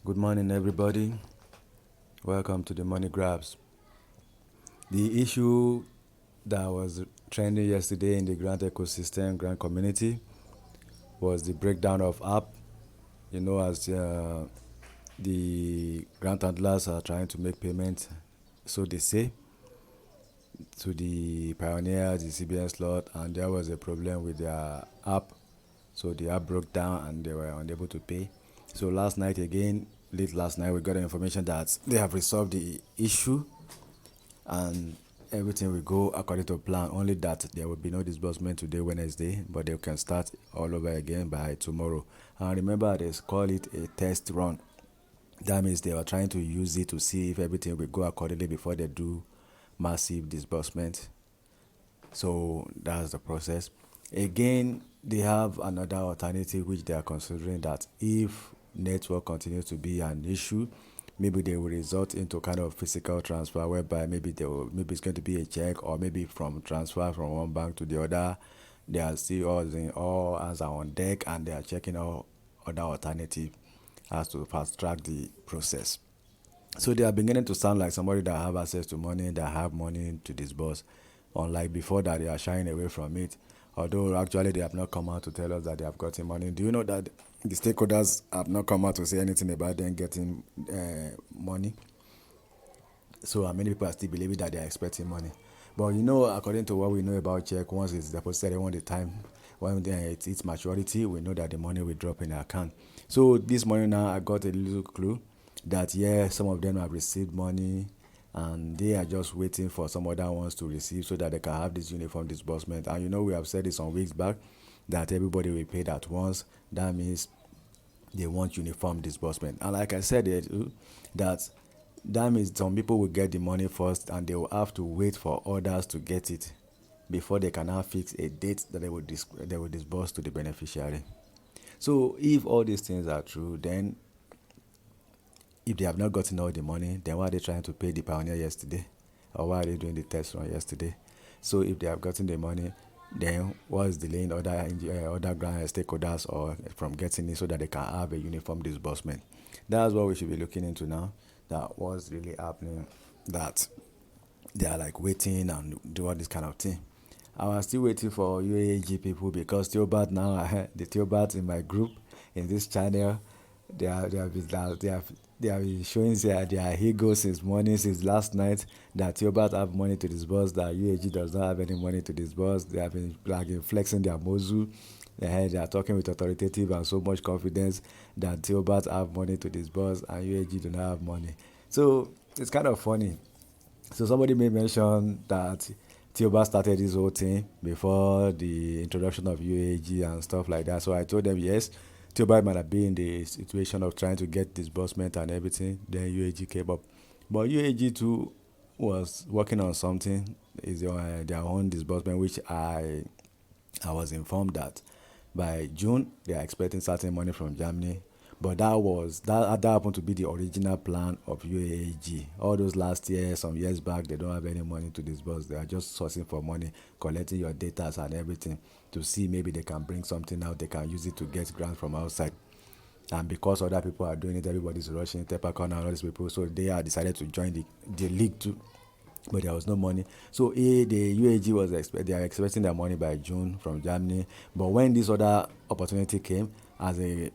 Good morning, everybody. Welcome to the Money Grabs. The issue that was trending yesterday in the grant ecosystem, grant community, was the breakdown of app. As the grant handlers are trying to make payments, so they say, to the pioneers, the CBN slot, and there was a problem with their app. So the app broke down and they were unable to pay. So last night again, late last night, we got the information that they have resolved the issue and everything will go according to plan. Only that there will be no disbursement today, Wednesday, but they can start all over again by tomorrow. And remember, they call it a test run. That means they are trying to use it to see if everything will go accordingly before they do massive disbursement. So that's the process. Again, they have another alternative which they are considering, that if network continues to be an issue, maybe they will resort into kind of physical transfer, whereby maybe it's going to be a check, or maybe from transfer from one bank to the other. They are still all hands are on deck, and they are checking all other alternative as to fast track the process. So they are beginning to sound like somebody that have access to money, that have money to disburse, unlike before that they are shying away from it. Although actually they have not come out to tell us that they have gotten money. Do you know that the stakeholders have not come out to say anything about them getting money? So many people are still believing that they are expecting money. But according to what we know about check, once it's deposited, when the time when it's maturity, we know that the money will drop in the account. So this morning now, I got a little clue that some of them have received money, and they are just waiting for some other ones to receive so that they can have this uniform disbursement. And we have said this some weeks back that everybody will pay at once. That means they want uniform disbursement. And like I said, that means some people will get the money first, and they will have to wait for others to get it before they can now fix a date that they will disburse to the beneficiary. So if all these things are true, then if they have not gotten all the money, then why are they trying to pay the pioneer yesterday? Or why are they doing the test run yesterday? So if they have gotten the money, then what is delaying other grant stakeholders or from getting it so that they can have a uniform disbursement? That's what we should be looking into now. That what's really happening, that they are like waiting and do all this kind of thing. I was still waiting for UAG people, because Theobat now, the Theobat in my group, in this channel, they have been showing their ego since morning, since last night, that Theobat have money to disburse, that UAG does not have any money to disburse. They have been like flexing their muzzle. They are talking with authoritative and so much confidence that Theobat have money to disburse and UAG do not have money. So it's kind of funny. So somebody may mention that Theoba started this whole thing before the introduction of UAG and stuff like that. So I told them, yes, Theoba might have been in the situation of trying to get disbursement and everything. Then UAG came up. But UAG too was working on something, is their own disbursement, which I was informed that by June they are expecting certain money from Germany. But that happened to be the original plan of UAG. All those last year, some years back, they don't have any money to disburse. They are just sourcing for money, collecting your data and everything to see maybe they can bring something out. They can use it to get grants from outside. And because other people are doing it, everybody's rushing, Tepacon and all these people. So they are decided to join the league too. But there was no money. So the UAG they are expecting their money by June from Germany. But when this other opportunity came, as a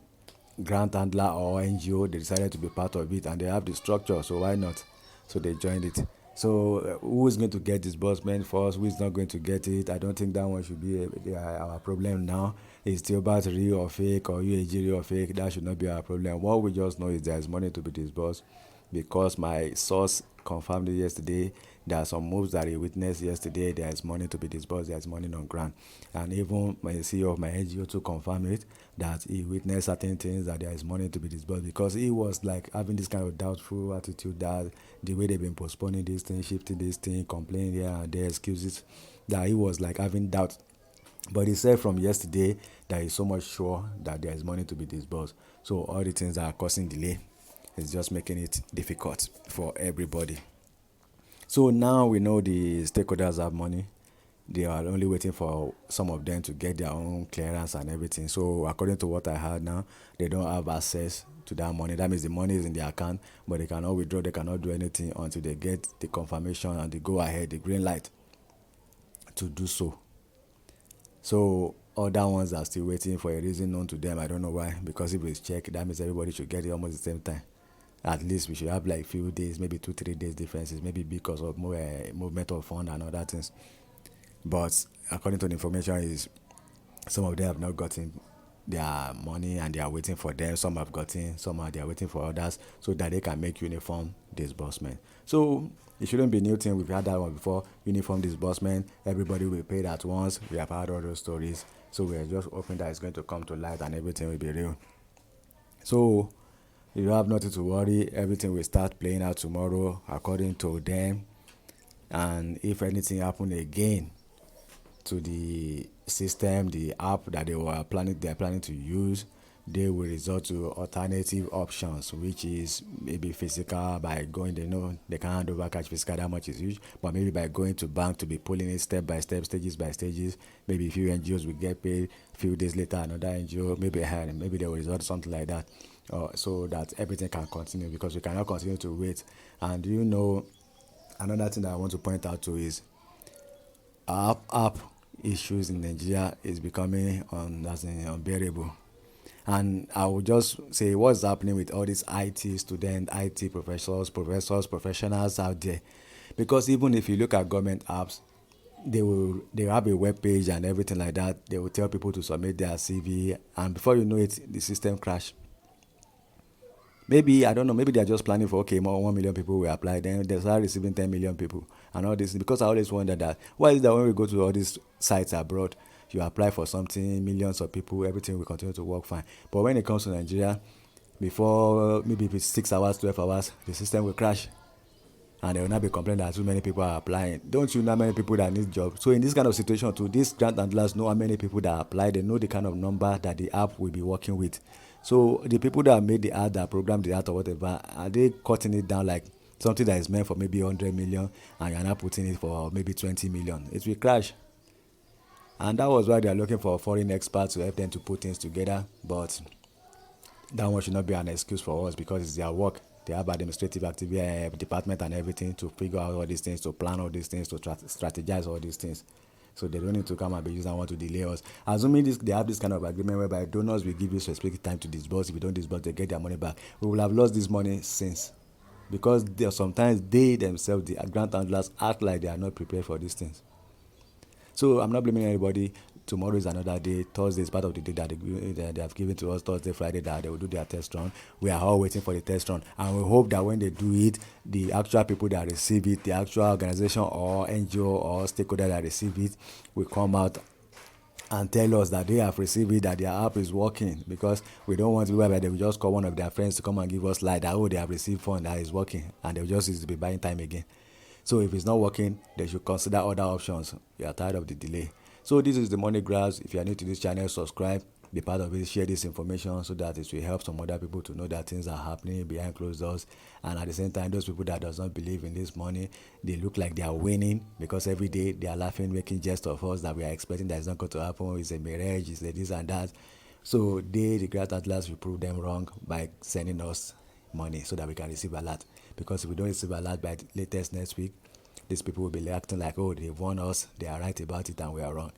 grant handler or NGO, they decided to be part of it, and they have the structure, so why not? So they joined it. So who is going to get disbursement first? Who is not going to get it? I don't think that one should be our problem now. It's still about real or fake, or UAG real or fake. That should not be our problem. What we just know is there is money to be disbursed, because my source confirmed it yesterday. There are some moves that he witnessed yesterday. There is money to be disbursed. There is money on ground. And even my CEO of my NGO to confirm it, that he witnessed certain things, that there is money to be disbursed, because he was like having this kind of doubtful attitude that the way they've been postponing this thing, shifting this thing, complaining here and there, excuses, that he was like having doubt. But he said from yesterday that he's so much sure that there is money to be disbursed. So all the things that are causing delay is just making it difficult for everybody. So now we know the stakeholders have money. They are only waiting for some of them to get their own clearance and everything. So according to what I heard now, they don't have access to that money. That means the money is in the account, but they cannot withdraw, they cannot do anything until they get the confirmation and the go ahead, the green light to do so. So other ones are still waiting for a reason known to them. I don't know why. Because if it's check, that means everybody should get it almost the same time. At least we should have like few days, maybe 2-3 days differences, maybe because of more movement of fund and other things. But according to the information, is some of them have not gotten their money and they are waiting for them. Some have gotten, some are they are waiting for others so that they can make uniform disbursement. So it shouldn't be new thing. We've had that one before. Uniform disbursement. Everybody will pay at once. We have heard all those stories. So we're just hoping that it's going to come to light and everything will be real. So you don't have nothing to worry. Everything will start playing out tomorrow according to them. And if anything happen again to the system, the app that they're planning to use, they will resort to alternative options, which is maybe physical by going, they know they can't hand over cash physical, that much is huge, but maybe by going to bank to be pulling it step by step, stages by stages. Maybe a few NGOs will get paid, a few days later another NGO, maybe they will resort to something like that, so that everything can continue, because we cannot continue to wait. And another thing that I want to point out to is app issues in Nigeria is becoming unbearable. And I will just say what's happening with all these IT students, IT professors, professionals out there. Because even if you look at government apps, they have a web page and everything like that. They will tell people to submit their CV, and before you know it, the system crash. Maybe I don't know. Maybe they're just planning for more 1 million people will apply. Then they start receiving 10 million people and all this. Because I always wonder that why is that when we go to all these sites abroad, you apply for something, millions of people, everything will continue to work fine. But when it comes to Nigeria, before maybe if it's 6 hours, 12 hours, the system will crash, and they will not be complaining that too many people are applying. Don't you know how many people that need jobs? So in this kind of situation, too, these grant handlers know how many people that apply. They know the kind of number that the app will be working with. So the people that made the ad, that programmed the ad or whatever, are they cutting it down like something that is meant for maybe 100 million and you're not putting it for maybe 20 million? It will crash. And that was why they are looking for foreign experts to help them to put things together. But that one should not be an excuse for us, because it's their work. They have administrative activity department and everything to figure out all these things, to plan all these things, to strategize all these things. So they don't need to come and be used and want to delay us. Assuming they have this kind of agreement whereby donors will give you specific time to disburse. If you don't disburse, they get their money back. We will have lost this money since. Because sometimes they themselves, the grant handlers, act like they are not prepared for these things. So I'm not blaming anybody. Tomorrow is another day. Thursday is part of the day that they have given to us. Thursday, Friday, that they will do their test run. We are all waiting for the test run, and we hope that when they do it, the actual people that receive it, the actual organization or NGO or stakeholder that receive it, will come out and tell us that they have received it, that their app is working. Because we don't want to where they will just call one of their friends to come and give us light that they have received fund that is working, and they will just need to be buying time again. So if it's not working, they should consider other options. We are tired of the delay. So this is the Money Grabs. If you are new to this channel, subscribe, be part of it, share this information so that it will help some other people to know that things are happening behind closed doors. And at the same time, those people that does not believe in this money, they look like they are winning, because every day they are laughing, making jest of us that we are expecting that it's not going to happen. It's a mirage, it's a this and that. So the Great Atlas will prove them wrong by sending us money so that we can receive alert. Because if we don't receive alert by the latest next week, these people will be acting like, they've won us, they are right about it and we are wrong.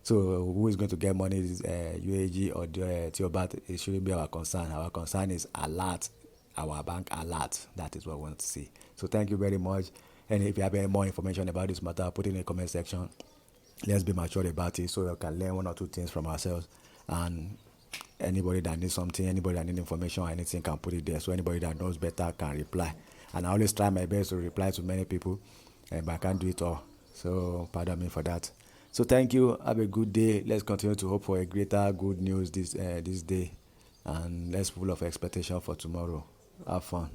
So who is going to get money, UAG or Tiobat? It shouldn't be our concern. Our concern is alert, our bank alert. That is what we want to see. So thank you very much. And if you have any more information about this matter, put it in the comment section. Let's be mature about it so we can learn one or two things from ourselves. And anybody that needs something, anybody that needs information or anything can put it there. So anybody that knows better can reply. And I always try my best to reply to many people, but I can't do it all. So pardon me for that. So thank you. Have a good day. Let's continue to hope for a greater good news this day. And let's full of expectation for tomorrow. Have fun.